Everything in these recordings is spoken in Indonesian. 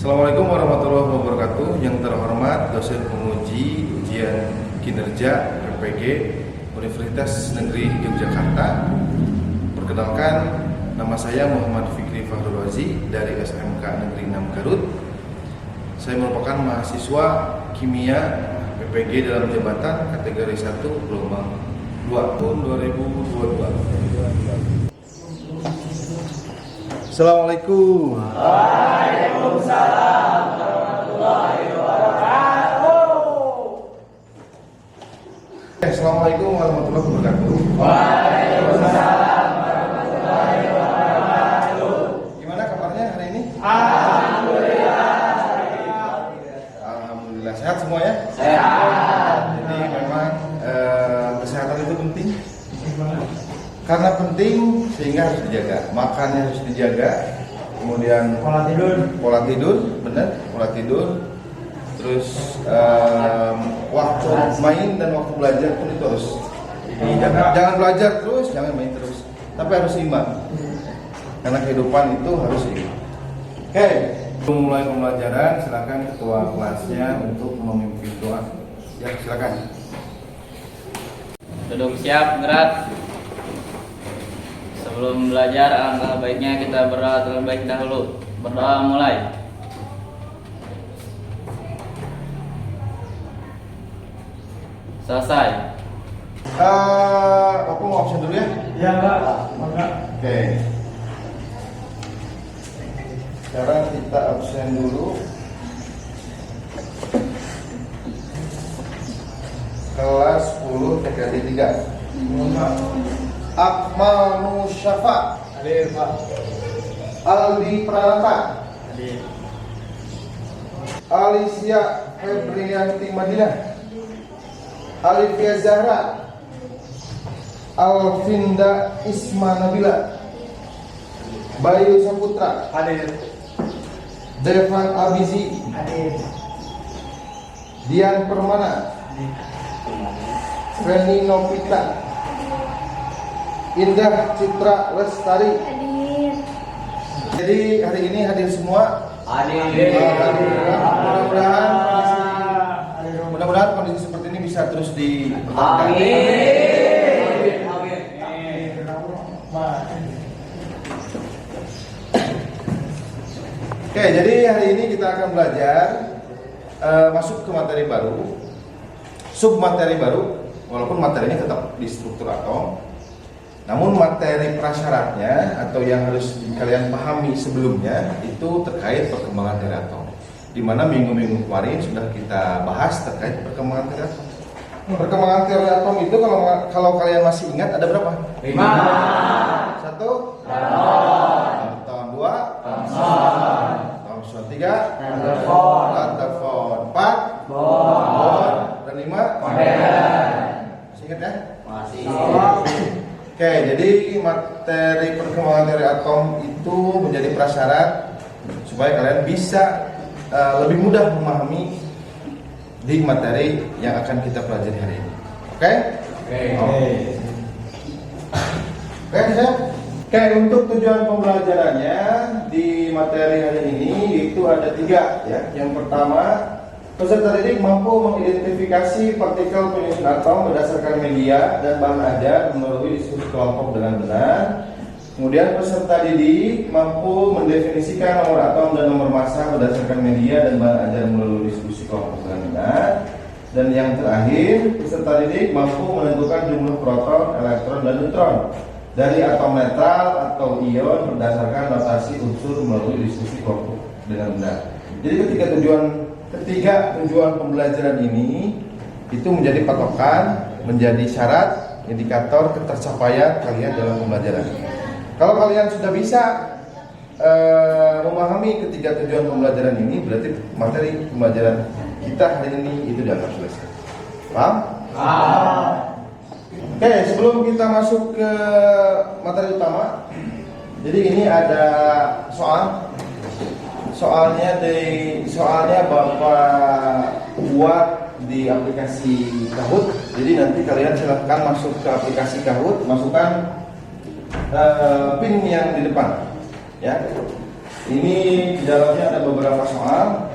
Assalamualaikum warahmatullahi wabarakatuh. Yang terhormat dosen penguji ujian kinerja PPG Universitas Negeri Yogyakarta. Perkenalkan, nama saya Muhammad Fikri Fahrul Wazi dari SMK Negeri 6 Garut. Saya merupakan mahasiswa kimia PPG dalam jabatan kategori 1 gelombang 2 tahun 2022. Assalamualaikum. Waalaikumsalam warahmatullahi wabarakatuh. Assalamualaikum warahmatullahi wabarakatuh. Waalaikumsalam warahmatullahi wabarakatuh. Gimana kabarnya hari ini? Alhamdulillah. Alhamdulillah sehat semua ya? Sehat. Jadi memang kesehatan itu penting. Karena penting sehingga harus dijaga. Makannya harus dijaga. Kemudian pola tidur, benar, pola tidur. Terus waktu main dan waktu belajar pun itu harus dijaga. Jangan belajar terus, jangan main terus. Tapi harus seimbang. Karena kehidupan itu harus seimbang. Oke, sebelum mulai pembelajaran, silakan ketua kelasnya untuk memimpin doa. Ya, silakan. Duduk siap, gerak. Sebelum belajar, alangkah baiknya kita berdoa terlebih baik dahulu. Berdoa mulai. Selesai. Aku mau absen dulu ya? Ya, Pak. Oke. Sekarang kita absen dulu. Kelas 10 TKD 3. Akmal Musyafa. Hadir, Pak. Aldi Pranata. Hadir. Alicia Febrianti Madinah. Alifia Zahra. Alvinda Isma Nabila. Bayu Saputra. Hadir. Devan Abizi. Hadir. Dian Permana. Reni Novita. Indah Citra Lestari. Hadir. Jadi hari ini hadir semua. Hadir. Mudah-mudahan kondisi seperti ini bisa terus dipertahankan. Amin. Oke, jadi hari ini kita akan belajar masuk ke materi baru, submateri baru, walaupun materinya tetap di struktur atom. Namun materi prasyaratnya atau yang harus kalian pahami sebelumnya itu terkait perkembangan teori atom. Di mana minggu-minggu kemarin sudah kita bahas terkait perkembangan teori atom. Perkembangan teori atom itu kalau kalian masih ingat ada berapa? 5. 1. Tahun 2. Tahun 3. Rutherford. 4. Bohr. Dan 5. Masih ingat ya? Masih. Oke, jadi materi perkembangan teori atom itu menjadi prasyarat supaya kalian bisa lebih mudah memahami di materi yang akan kita pelajari hari ini. Oke? Oke, siap? Oke, untuk tujuan pembelajarannya di materi hari ini itu ada 3 ya. Yang pertama, peserta didik mampu mengidentifikasi partikel penyusun atom berdasarkan media dan bahan ajar melalui diskusi kelompok dengan benar. Kemudian peserta didik mampu mendefinisikan nomor atom dan nomor massa berdasarkan media dan bahan ajar melalui diskusi kelompok dengan benar. Dan yang terakhir, peserta didik mampu menentukan jumlah proton, elektron, dan neutron dari atom netral atau ion berdasarkan notasi unsur melalui diskusi kelompok dengan benar. Jadi ketiga tujuan pembelajaran ini itu menjadi patokan, menjadi syarat, indikator ketercapaian kalian dalam pembelajaran. Kalau kalian sudah bisa memahami ketiga tujuan pembelajaran ini, berarti materi pembelajaran kita hari ini itu dianggap selesai. Paham? Oke, sebelum kita masuk ke materi utama, jadi ini ada soalnya Bapak buat di aplikasi Kahoot. Jadi nanti kalian silahkan masuk ke aplikasi Kahoot, masukkan pin yang di depan, ya. Ini di dalamnya ada beberapa soal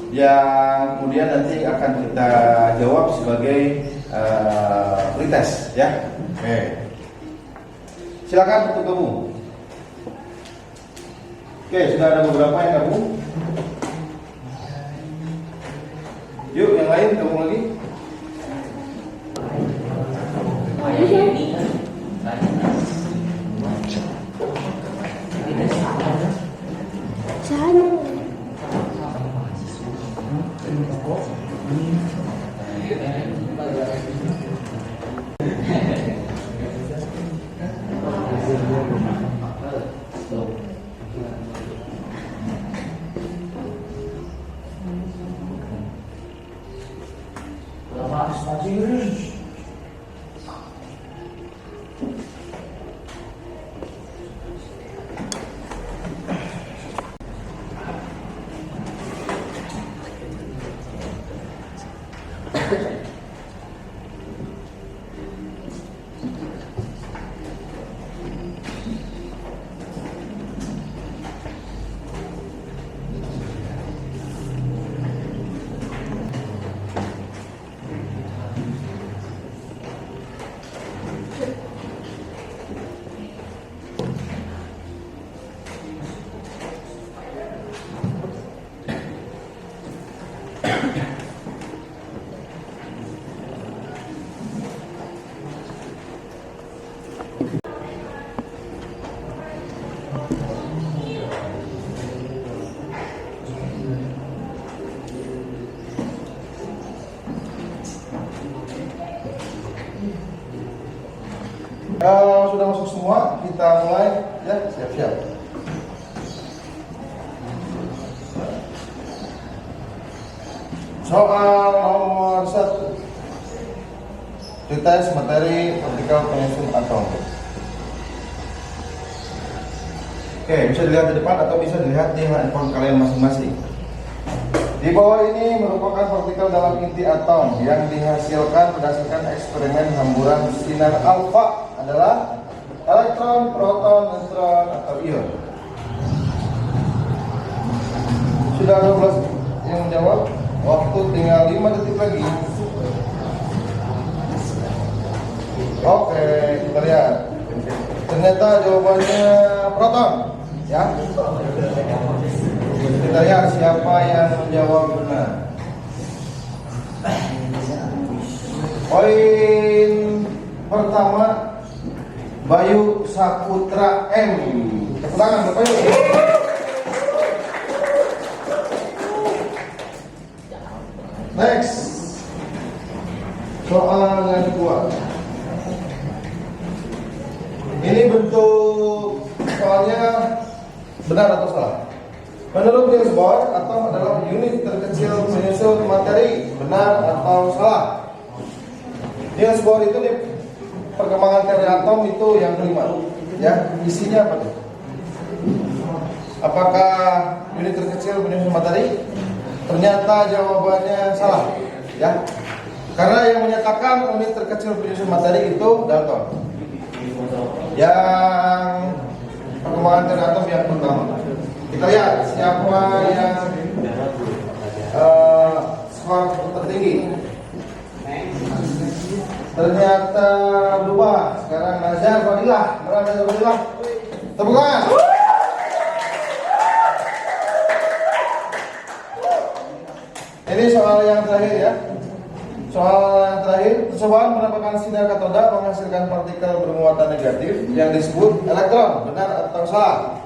yang kemudian nanti akan kita jawab sebagai pretest, ya. Oke. Silakan untuk gabung. Oke, sudah ada beberapa yang gabung. Yuk, yang lain gabung lagi. Sudah masuk semua, kita mulai, ya. Siap-siap. Soal nomor 1, tes materi vertikal penyusun atom. Oke, bisa dilihat di depan atau bisa dilihat di handphone kalian masing-masing. Di bawah ini merupakan partikel dalam inti atom yang dihasilkan berdasarkan eksperimen hamburan sinar alfa adalah elektron, proton, neutron, atau ion. Sudah 12 yang menjawab. Waktu tinggal 5 detik lagi. Oke, kita lihat. Ternyata jawabannya proton, ya. Kita lihat siapa yang menjawab benar. Poin pertama, Bayu Saputra M. Tepuk tangan Bapak Bayu. Next, soal yang kedua. Ini bentuk soalnya benar atau salah? Menurut Niels Bohr, atom adalah unit terkecil penyusun materi. Benar atau salah? Niels Bohr itu di perkembangan teori atom itu yang kelima. Ya, isinya apa tuh? Apakah unit terkecil penyusun materi? Ternyata jawabannya salah, ya. Karena yang menyatakan unit terkecil penyusun materi itu Dalton. Yang perkembangan teori atom yang pertama. Kita lihat siapa yang skor tertinggi. Ternyata berubah. Sekarang Nazar Fadilah. Mana Nazar Fadilah? Tepuk tangan. Ini soal yang terakhir, ya. Soal yang terakhir, percobaan menambahkan sinar katoda menghasilkan partikel bermuatan negatif yang disebut elektron. Benar atau salah?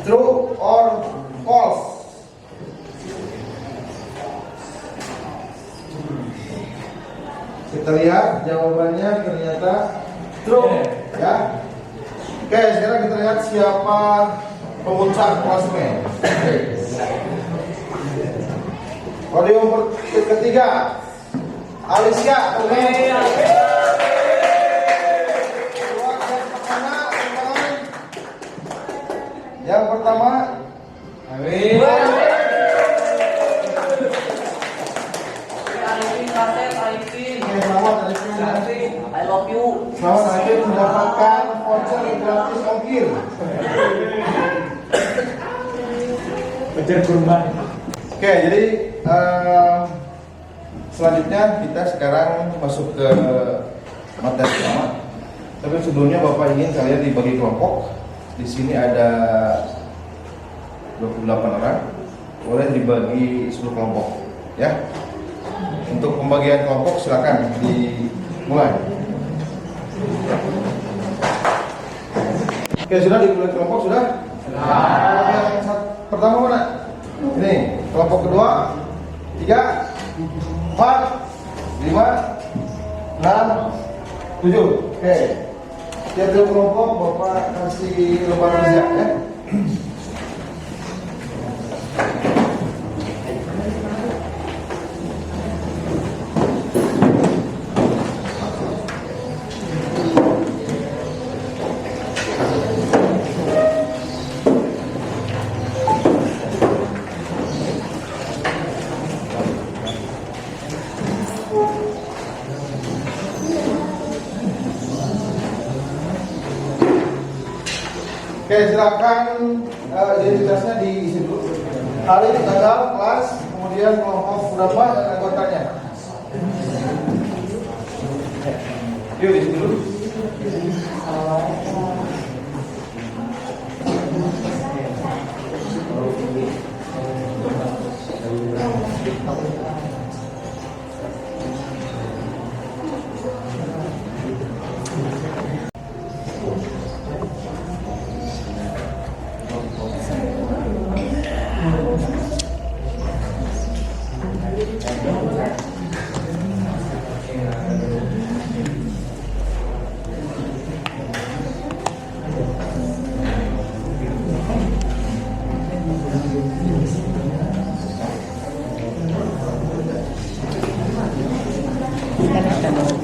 True or false? Kita lihat jawabannya ternyata true, ya. Oke, sekarang kita lihat siapa pemuncak klasemen. Podium ketiga, Alicia. Yang pertama, selamat Arifin. I love you. Selamat Arifin mendapatkan voucher gratis ongkir. Kejar kurban. Oke, jadi selanjutnya kita sekarang masuk ke materi pertama. Tapi sebelumnya Bapak ingin kalian dibagi kelompok. Di sini ada 28 orang. Boleh dibagi 10 kelompok, ya. Untuk pembagian kelompok silakan dimulai. Oke, sudah dimulai kelompok sudah? Kelompok yang pertama mana? Ini kelompok kedua, 3, 4, 5, 6, 7. Oke. Tiap kelompok Bapak kasih lembar kerja ya. Oke, silakan identitasnya diisi dulu. Hari, tanggal, kelas, kemudian kelompok berapa dan anggotanya. Yuk diisi dulu.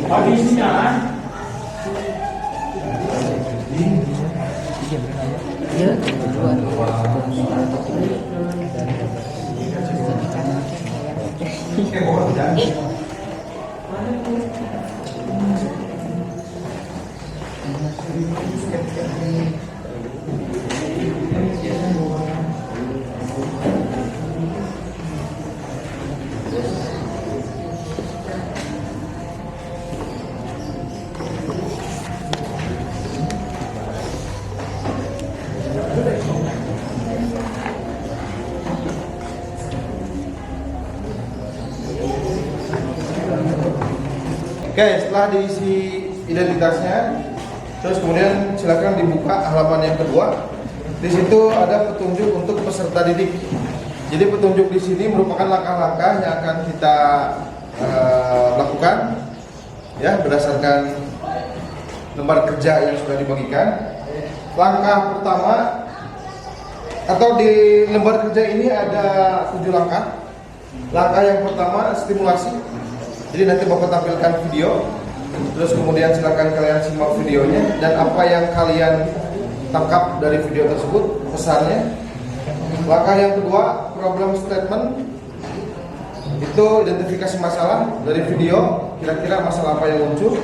Habisnya. Oke, setelah diisi identitasnya, terus kemudian silakan dibuka halaman yang kedua. Di situ ada petunjuk untuk peserta didik. Jadi petunjuk di sini merupakan langkah-langkah yang akan kita lakukan, ya, berdasarkan lembar kerja yang sudah dibagikan. Langkah pertama atau di lembar kerja ini ada 7 langkah. Langkah yang pertama stimulasi. Jadi nanti Bapak tampilkan video, terus kemudian silakan kalian simak videonya dan apa yang kalian tangkap dari video tersebut, pesannya. Langkah yang kedua, problem statement. Itu identifikasi masalah dari video, kira-kira masalah apa yang muncul.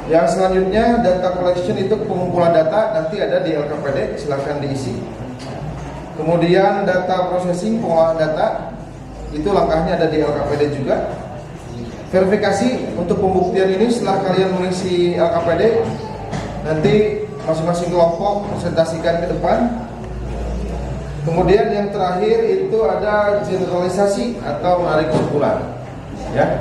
Yang selanjutnya data collection, itu pengumpulan data, nanti ada di LKPD, silakan diisi. Kemudian data processing, pengolahan data, itu langkahnya ada di LKPD juga. Verifikasi untuk pembuktian ini setelah kalian mengisi LKPD, nanti masing-masing kelompok presentasikan ke depan. Kemudian yang terakhir itu ada generalisasi atau menarik kesimpulan, ya.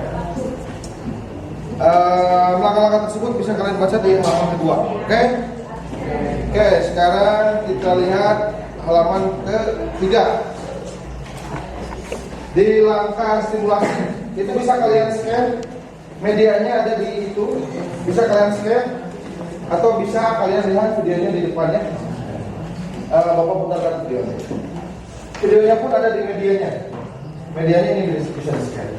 Langkah-langkah tersebut bisa kalian baca di halaman kedua. Oke, sekarang kita lihat halaman ketiga. Di langkah stimulasi itu bisa kalian scan, medianya ada di itu, bisa kalian scan. Atau bisa kalian lihat videonya di depannya. Bapak putarkan videonya. Videonya pun ada di medianya. Medianya ini bisa sekali.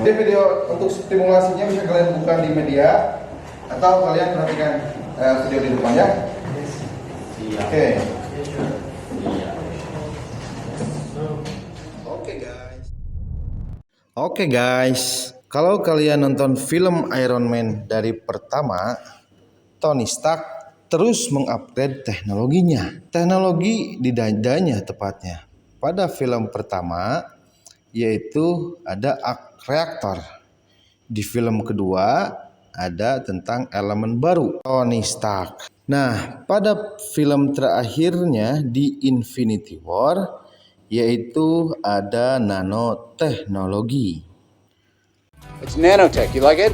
Jadi video untuk stimulasinya bisa kalian buka di media atau kalian perhatikan video di depannya. Oke. Oke guys, kalau kalian nonton film Iron Man dari pertama, Tony Stark terus mengupgrade teknologinya. Teknologi di dadanya tepatnya. Pada film pertama yaitu ada arc reaktor. Di film kedua ada tentang elemen baru Tony Stark. Nah, pada film terakhirnya di Infinity War yaitu ada nanoteknologi. It's nanotech. You like it?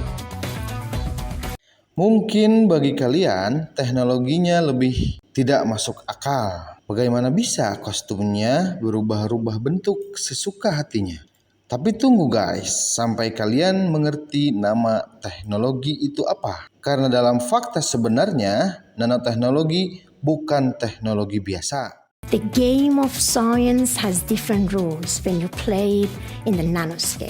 Mungkin bagi kalian teknologinya lebih tidak masuk akal. Bagaimana bisa kostumnya berubah-ubah bentuk sesuka hatinya? Tapi tunggu guys, sampai kalian mengerti nama teknologi itu apa. Karena dalam fakta sebenarnya, nanoteknologi bukan teknologi biasa. The game of science has different rules when you play it in the nanoscale.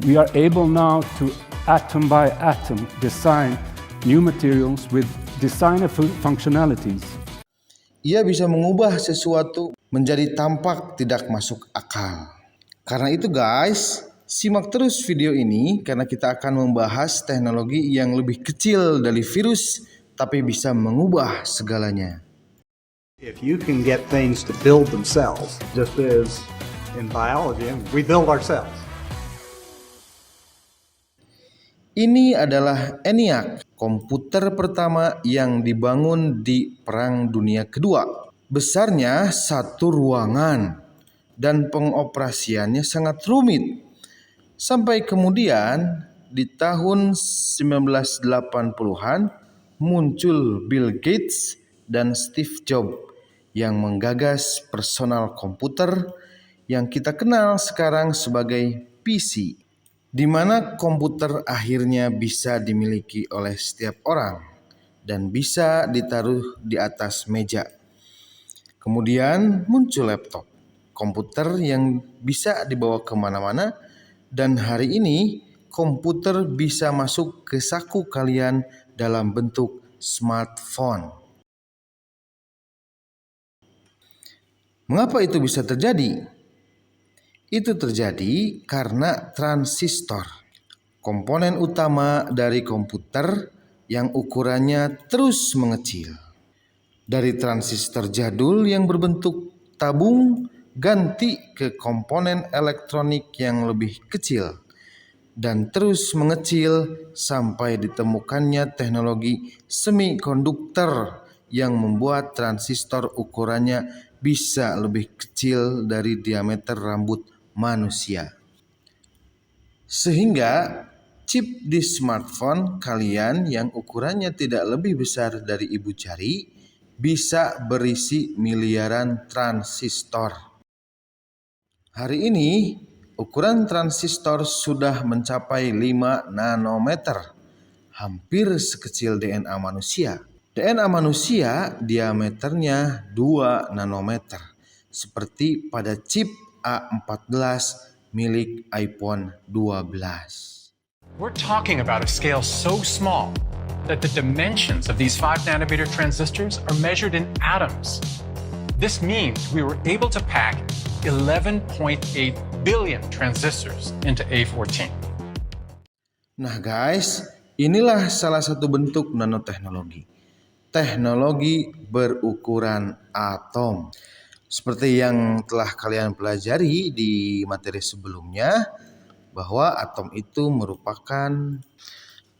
We are able now to atom by atom design new materials with designer functionalities. Ia bisa mengubah sesuatu menjadi tampak tidak masuk akal. Karena itu guys, simak terus video ini karena kita akan membahas teknologi yang lebih kecil dari virus tapi bisa mengubah segalanya. If you can get things to build themselves, just as in biology, we build ourselves. Ini adalah ENIAC, komputer pertama yang dibangun di Perang Dunia Kedua. Besarnya satu ruangan dan pengoperasiannya sangat rumit. Sampai kemudian di tahun 1980-an muncul Bill Gates dan Steve Jobs yang menggagas personal komputer yang kita kenal sekarang sebagai PC. Di mana komputer akhirnya bisa dimiliki oleh setiap orang dan bisa ditaruh di atas meja. Kemudian muncul laptop, komputer yang bisa dibawa kemana-mana, dan hari ini komputer bisa masuk ke saku kalian dalam bentuk smartphone. Mengapa itu bisa terjadi? Itu terjadi karena transistor, komponen utama dari komputer yang ukurannya terus mengecil. Dari transistor jadul yang berbentuk tabung ganti ke komponen elektronik yang lebih kecil dan terus mengecil sampai ditemukannya teknologi semikonduktor yang membuat transistor ukurannya bisa lebih kecil dari diameter rambut manusia. Sehingga chip di smartphone kalian yang ukurannya tidak lebih besar dari ibu jari bisa berisi miliaran transistor. Hari ini ukuran transistor sudah mencapai 5 nanometer, hampir sekecil DNA manusia. DNA manusia diameternya 2 nanometer, seperti pada chip A14 milik iPhone 12. We're talking about a scale so small that the dimensions of these 5-nanometer transistors are measured in atoms. This means we were able to pack 11.8 billion transistors into A14. Nah guys, inilah salah satu bentuk nanoteknologi. Teknologi berukuran atom. Seperti yang telah kalian pelajari di materi sebelumnya, bahwa atom itu merupakan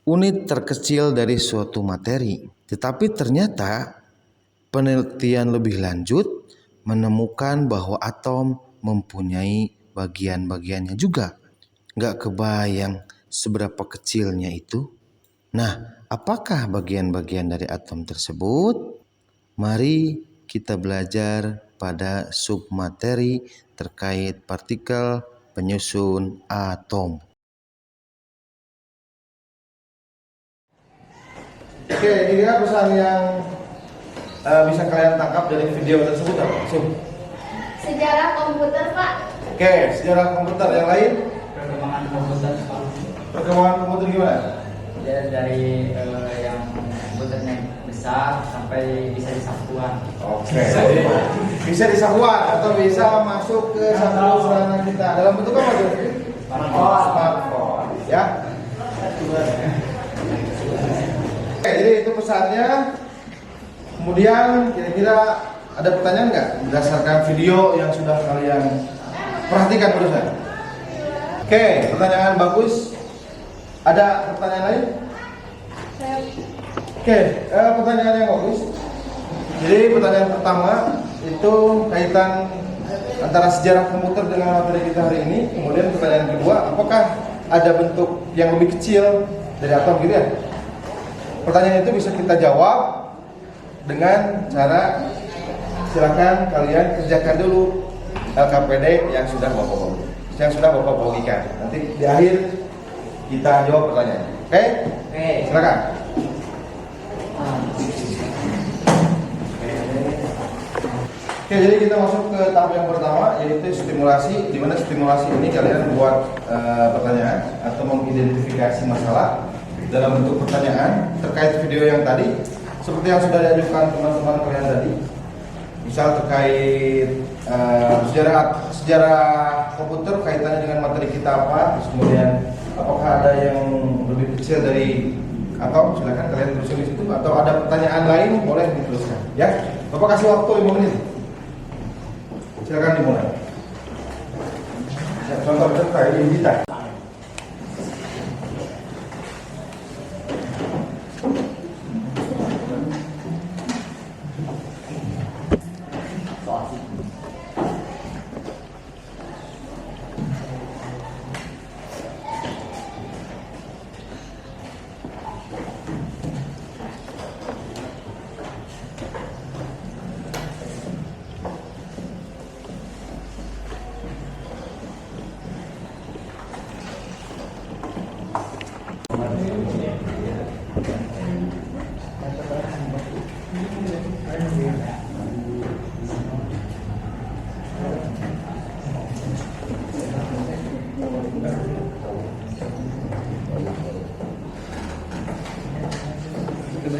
unit terkecil dari suatu materi. Tetapi ternyata penelitian lebih lanjut menemukan bahwa atom mempunyai bagian-bagiannya juga. Nggak kebayang seberapa kecilnya itu. Nah, apakah bagian-bagian dari atom tersebut? Mari kita belajar pada submateri terkait partikel penyusun atom. Oke, ini kan pesan yang bisa kalian tangkap dari video tersebut apa? Sejarah komputer, Pak. Oke, sejarah komputer. Yang lain? Perkembangan komputer, Pak. Perkembangan komputer gimana? Dari yang komputernya besar sampai bisa disatukan. Oke, bisa disahuan atau bisa masuk ke satu sarana kita. Dalam bentuk apa tuh? Smartphone. Ya. Oke, jadi itu pesannya. Kemudian kira-kira ada pertanyaan nggak berdasarkan video yang sudah kalian perhatikan barusan? Oke, pertanyaan bagus. Ada pertanyaan lain? Oke, pertanyaan yang bagus. Jadi pertanyaan pertama itu kaitan antara sejarah komputer dengan materi kita hari ini. Kemudian pertanyaan kedua, apakah ada bentuk yang lebih kecil dari atom gitu ya? Pertanyaan itu bisa kita jawab dengan cara silakan kalian kerjakan dulu LKPD yang sudah Bapak bagikan. Nanti di akhir kita jawab pertanyaan. Oke? Silakan. Oke, jadi kita masuk ke tahap yang pertama, yaitu stimulasi. Di mana stimulasi ini kalian buat pertanyaan atau mengidentifikasi masalah dalam bentuk pertanyaan terkait video yang tadi, seperti yang sudah diajukan teman-teman kalian tadi. Misal terkait sejarah komputer kaitannya dengan materi kita apa, terus kemudian apakah ada yang lebih kecil dari atom, silakan kalian tulis di situ, atau ada pertanyaan lain boleh dituliskan. Ya, Bapak kasih waktu 5 menit. Silakan dimulai. Ya, contoh kayak ini kita.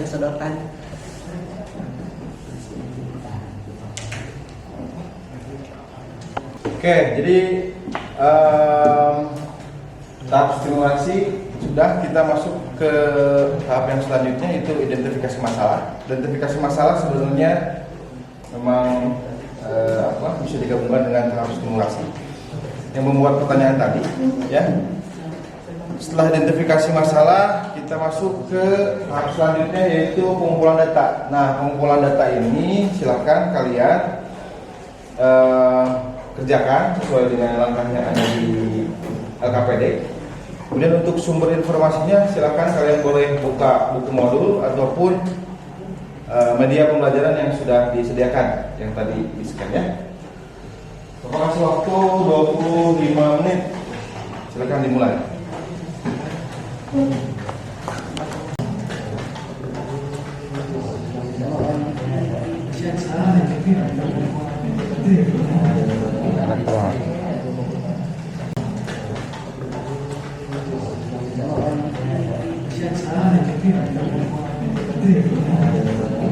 Sodorkan. Oke, jadi tahap stimulasi sudah, kita masuk ke tahap yang selanjutnya, yaitu identifikasi masalah. Identifikasi masalah sebenarnya memang bisa digabungkan dengan tahap stimulasi yang membuat pertanyaan tadi, ya. Setelah identifikasi masalah, kita masuk ke tahap selanjutnya, yaitu pengumpulan data. Nah, pengumpulan data ini silakan kalian kerjakan sesuai dengan langkah yang ada di LKPD. Kemudian untuk sumber informasinya, silakan kalian boleh buka buku modul ataupun media pembelajaran yang sudah disediakan yang tadi di-scan ya. Bapak kasih waktu 25 menit. Silakan dimulai. Elektron.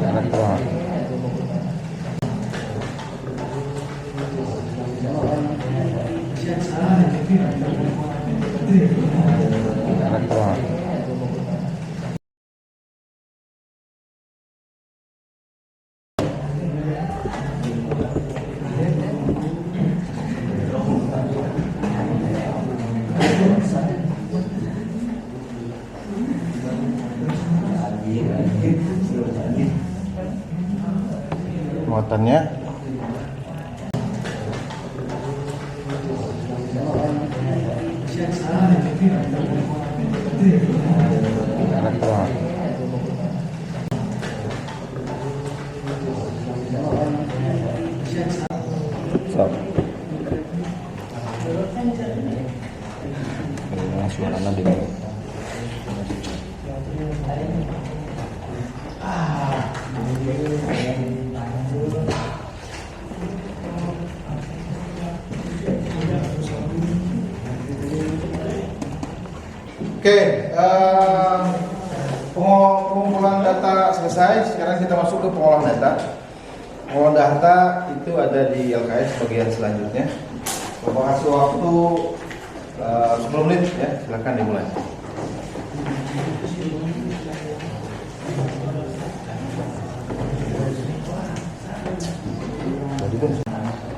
Elektron. Elektron. Muatannya elektron. Stop. Suaranya di Oke, pengumpulan data selesai. Sekarang kita masuk ke pengolahan data. Pengolahan data itu ada di LKS bagian selanjutnya. Bapak kasih waktu 10 menit ya, silakan dimulai.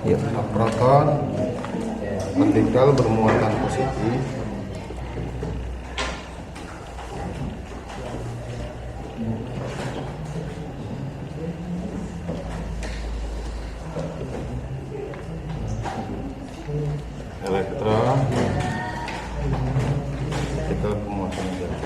Ya, proton partikel bermuatan positif. Elektron partikel bermuatan negatif.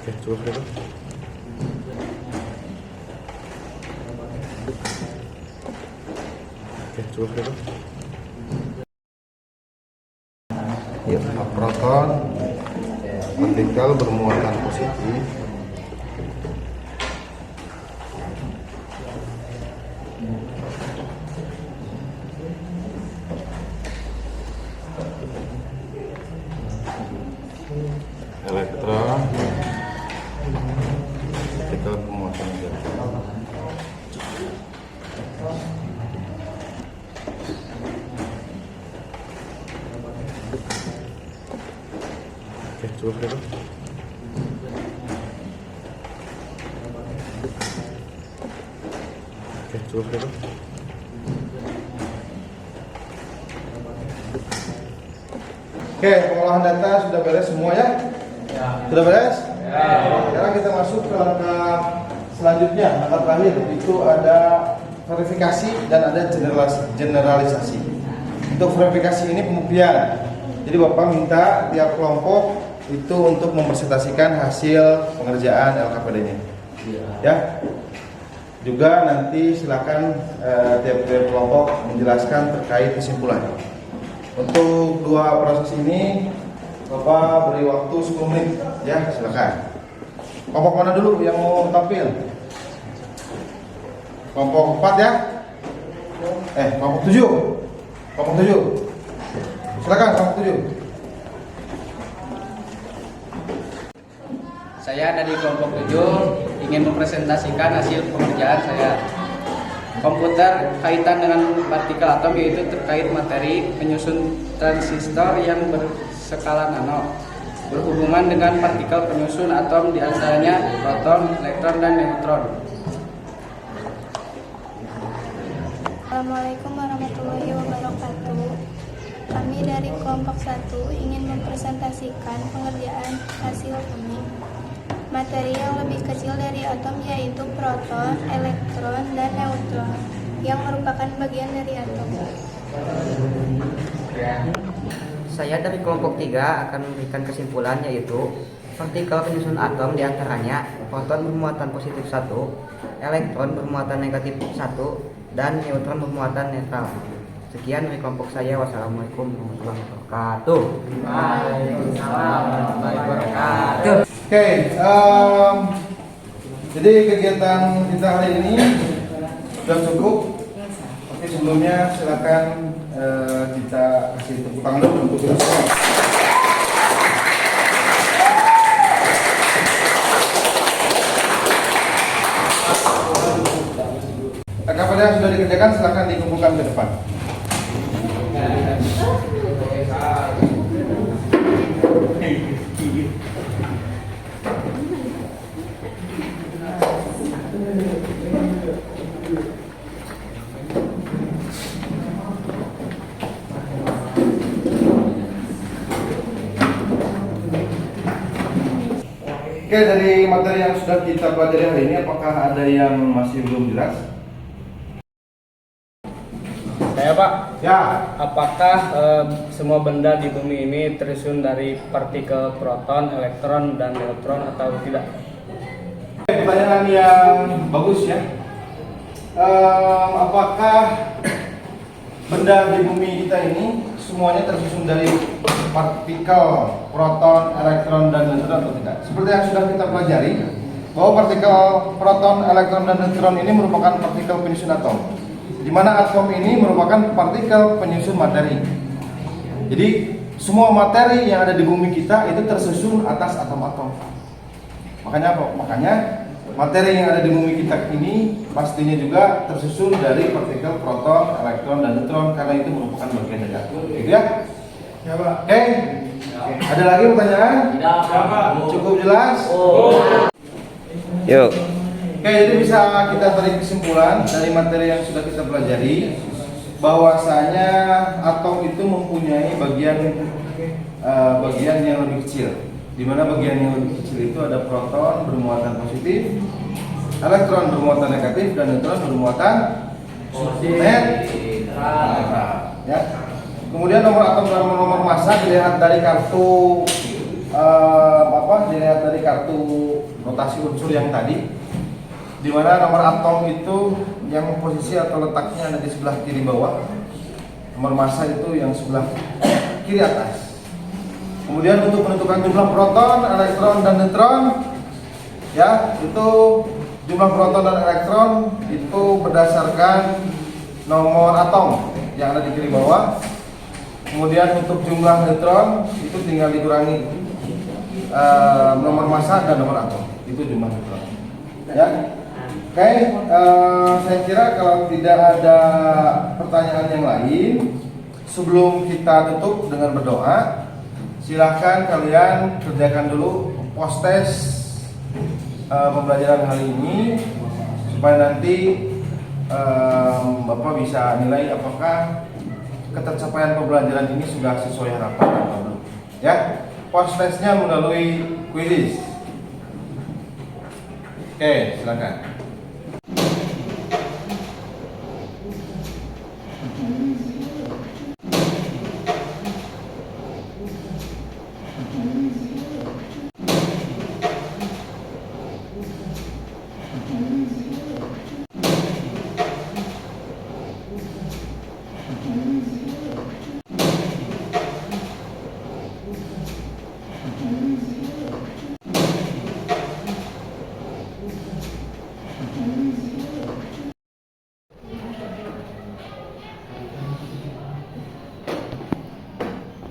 Oke, cukup dulu. Oke, cukup dulu. Ya, proton partikel bermuatan positif. Elektron partikel bermuatan negatif. Oke, cukup dulu. Oke, cukup dulu. Oke, pengolahan data sudah beres semua ya? Sudah beres? Sekarang kita masuk ke langkah selanjutnya, langkah terakhir. Itu ada verifikasi dan ada generalisasi. Untuk verifikasi ini pembuktian. Jadi Bapak minta tiap kelompok itu untuk mempresentasikan hasil pengerjaan LKPD-nya. Ya. Juga nanti silakan tiap-tiap kelompok menjelaskan terkait kesimpulan. Untuk dua proses ini Bapak beri waktu 10 menit ya, silakan. Kelompok mana dulu yang mau tampil? Kelompok 4 ya? Kelompok 7. Kelompok 7. Silakan kelompok 7. Saya dari kelompok 7 ingin mempresentasikan hasil pengerjaan saya. Komputer kaitan dengan partikel atom, yaitu terkait materi penyusun transistor yang berskala nano, berhubungan dengan partikel penyusun atom diantaranya proton, elektron, dan neutron. Assalamualaikum warahmatullahi wabarakatuh. Kami dari kelompok 1 ingin mempresentasikan pengerjaan hasil kami. Materi yang lebih kecil dari atom yaitu proton, elektron, dan neutron yang merupakan bagian dari atom. Saya dari kelompok 3 akan memberikan kesimpulan yaitu partikel penyusun atom diantaranya proton bermuatan positif 1, elektron bermuatan negatif 1, dan neutron bermuatan netral. Sekian dari kelompok saya. Wassalamualaikum warahmatullahi wabarakatuh. Waalaikumsalam warahmatullahi wabarakatuh. Oke, jadi kegiatan kita hari ini sudah cukup. Oke, sebelumnya silakan kita kasih tepuk tangan dulu untuk kita semua. Kapal yang sudah dikerjakan silakan dikumpulkan ke depan. Oke, dari materi yang sudah kita pelajari hari ini, apakah ada yang masih belum jelas? Saya Pak, Ya, apakah semua benda di bumi ini tersusun dari partikel proton, elektron, dan neutron atau tidak? pertanyaan yang bagus ya. Apakah benda di bumi kita ini semuanya tersusun dari partikel proton, elektron, dan neutron atau tidak? Seperti yang sudah kita pelajari, bahwa partikel proton, elektron, dan neutron ini merupakan partikel penyusun atom, di mana atom ini merupakan partikel penyusun materi. Jadi semua materi yang ada di bumi kita itu tersusun atas atom-atom. Makanya apa? Makanya materi yang ada di bumi kita ini pastinya juga tersusun dari partikel proton, elektron, dan neutron, karena itu merupakan bagian dari atom. Gitu ya? Ya Pak. Oke. Ada lagi pertanyaan? Tidak. Cukup jelas? Yuk. Oke, jadi bisa kita tarik kesimpulan dari materi yang sudah kita pelajari, bahwasanya atom itu mempunyai bagian yang lebih kecil, di mana bagian yang lebih kecil itu ada proton bermuatan positif, elektron bermuatan negatif, dan neutron bermuatan netral. Ya. Kemudian nomor atom dan nomor massa dilihat dari kartu dilihat dari kartu notasi unsur yang tadi, di mana nomor atom itu yang posisi atau letaknya ada di sebelah kiri bawah, nomor massa itu yang sebelah kiri atas. Kemudian untuk menentukan jumlah proton, elektron, dan neutron, ya itu jumlah proton dan elektron itu berdasarkan nomor atom yang ada di kiri bawah. Kemudian untuk jumlah neutron itu tinggal dikurangi nomor massa dan nomor atom, itu jumlah neutron. Ya, oke. Saya kira kalau tidak ada pertanyaan yang lain, sebelum kita tutup dengan berdoa, silahkan kalian kerjakan dulu post test pembelajaran hari ini, supaya nanti Bapak bisa nilai apakah ketercapaian pembelajaran ini sudah sesuai harapan atau belum. Ya, post testnya melalui quiz. Oke, silakan.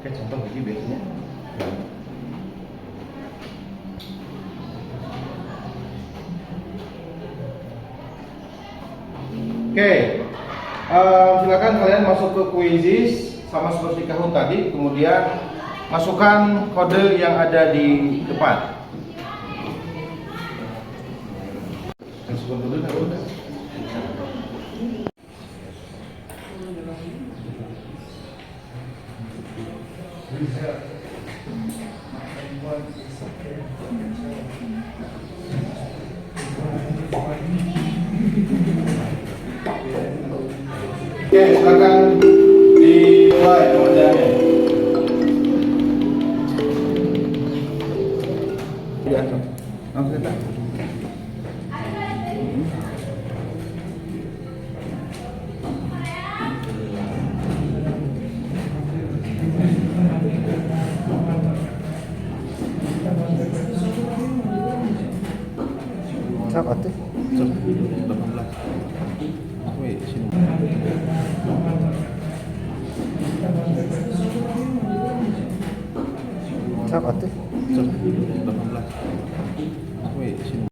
Oke, contoh begini biasanya. Oke, silakan kalian masuk ke Quizzes sama seperti Kahoot tadi, kemudian masukkan kode yang ada di depan. Masukkan kode Kahoot. Oke, silakan dimulai pengerjaannya. Langsung kita. Sok atuh. 18. Wih, sini. Sok atuh. 18. Wih, sini.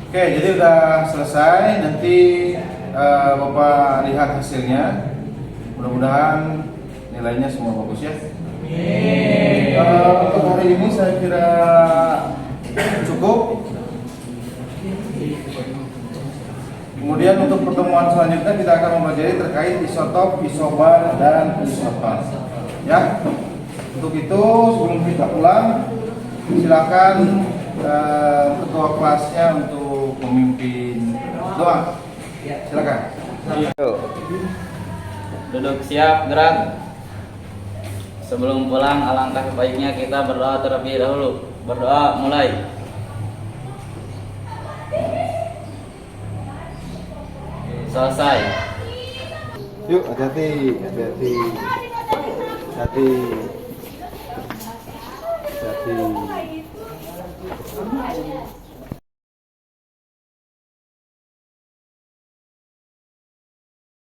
Oke, jadi udah selesai. Nanti Bapak lihat hasilnya. Mudah-mudahan nilainya semua bagus ya. Untuk hari ini saya kira cukup. Kemudian untuk pertemuan selanjutnya kita akan mempelajari terkait isotop, isobar, dan isoton. Ya, untuk itu sebelum kita pulang, silakan ketua kelasnya untuk memimpin doa. Silakan. Duduk siap, gerak. Sebelum pulang, alangkah baiknya kita berdoa terlebih dahulu. Berdoa mulai. Selesai. Yuk, hati-hati, hati-hati, hati-hati.